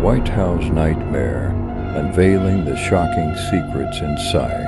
White House Nightmare, Unveiling the Shocking Secrets Inside.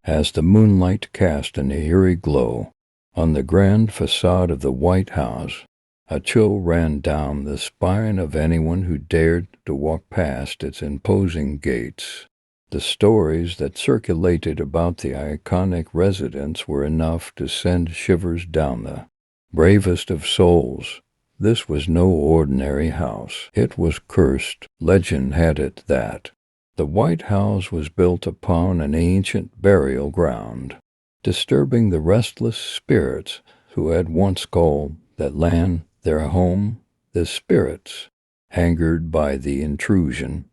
As the moonlight cast an eerie glow on the grand facade of the White House, a chill ran down the spine of anyone who dared to walk past its imposing gates. The stories that circulated about the iconic residence were enough to send shivers down the bravest of souls. This was no ordinary house. It was cursed. Legend had it that the White House was built upon an ancient burial ground, disturbing the restless spirits who had once called that land their home. The spirits, angered by the intrusion,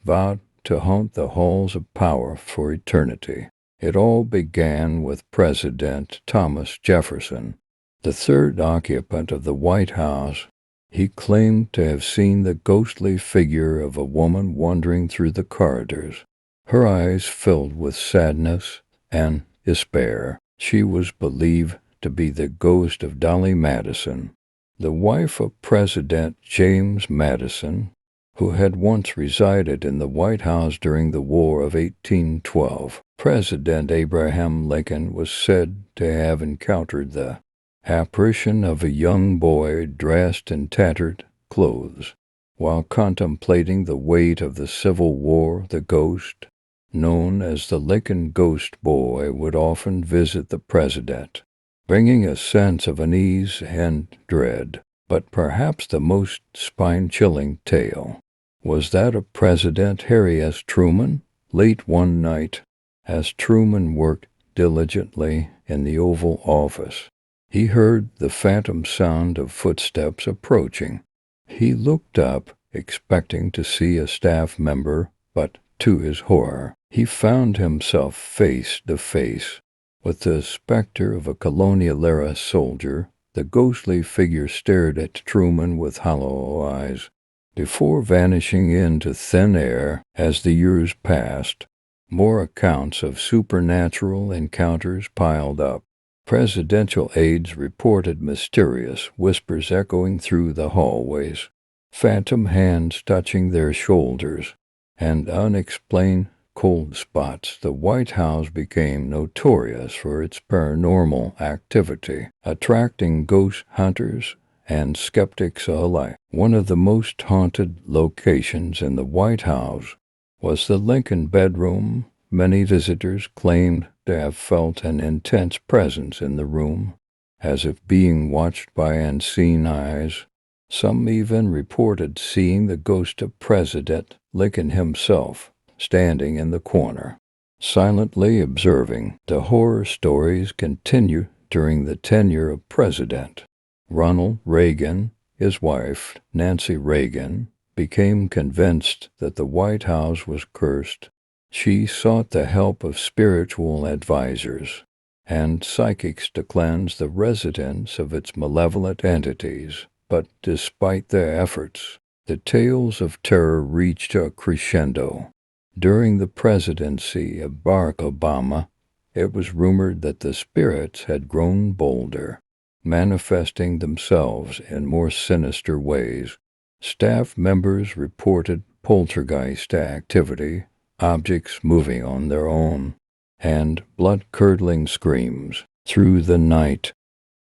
vowed to haunt the halls of power for eternity. It all began with President Thomas Jefferson, the third occupant of the White House. He claimed to have seen the ghostly figure of a woman wandering through the corridors, her eyes filled with sadness and despair. She was believed to be the ghost of Dolly Madison, the wife of President James Madison, who had once resided in the White House during the War of 1812. President Abraham Lincoln was said to have encountered the apparition of a young boy dressed in tattered clothes. While contemplating the weight of the Civil War, the ghost, known as the Lincoln Ghost Boy, would often visit the president, bringing a sense of unease and dread. But perhaps the most spine-chilling tale was that of President Harry S. Truman. Late one night, as Truman worked diligently in the Oval Office, he heard the phantom sound of footsteps approaching. He looked up, expecting to see a staff member, but to his horror, he found himself face to face with the specter of a colonial-era soldier. The ghostly figure stared at Truman with hollow eyes, before vanishing into thin air. As the years passed, more accounts of supernatural encounters piled up. Presidential aides reported mysterious whispers echoing through the hallways, phantom hands touching their shoulders, and unexplained cold spots. The White House became notorious for its paranormal activity, attracting ghost hunters and skeptics alike. One of the most haunted locations in the White House was the Lincoln bedroom. Many visitors claimed to have felt an intense presence in the room, as if being watched by unseen eyes. Some even reported seeing the ghost of President Lincoln himself, standing in the corner, silently observing. The horror stories continued during the tenure of President Ronald Reagan. His wife, Nancy Reagan, became convinced that the White House was cursed. She sought the help of spiritual advisors and psychics to cleanse the residence of its malevolent entities. But despite their efforts, the tales of terror reached a crescendo. During the presidency of Barack Obama, it was rumored that the spirits had grown bolder, manifesting themselves in more sinister ways. Staff members reported poltergeist activity, objects moving on their own, and blood-curdling screams through the night.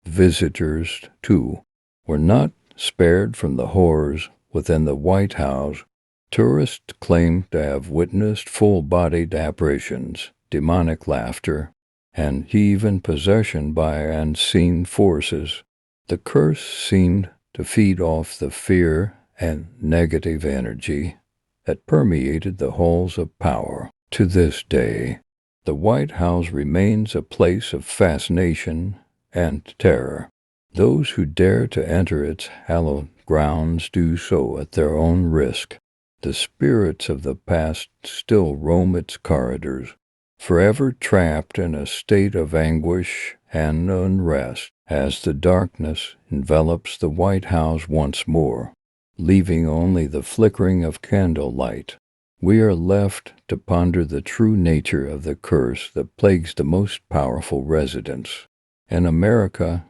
Visitors, too, were not spared from the horrors within the White House. Tourists claimed to have witnessed full-bodied apparitions, demonic laughter, and even possession by unseen forces. The curse seemed to feed off the fear and negative energy that permeated the halls of power. To this day, the White House remains a place of fascination and terror. Those who dare to enter its hallowed grounds do so at their own risk. The spirits of the past still roam its corridors, forever trapped in a state of anguish and unrest. As the darkness envelops the White House once more, leaving only the flickering of candlelight, we are left to ponder the true nature of the curse that plagues the most powerful residents. In America,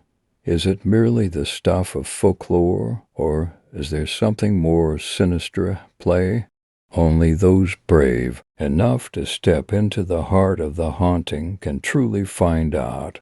is it merely the stuff of folklore, or Is there something more sinister at play? Only those brave enough to step into the heart of the haunting can truly find out.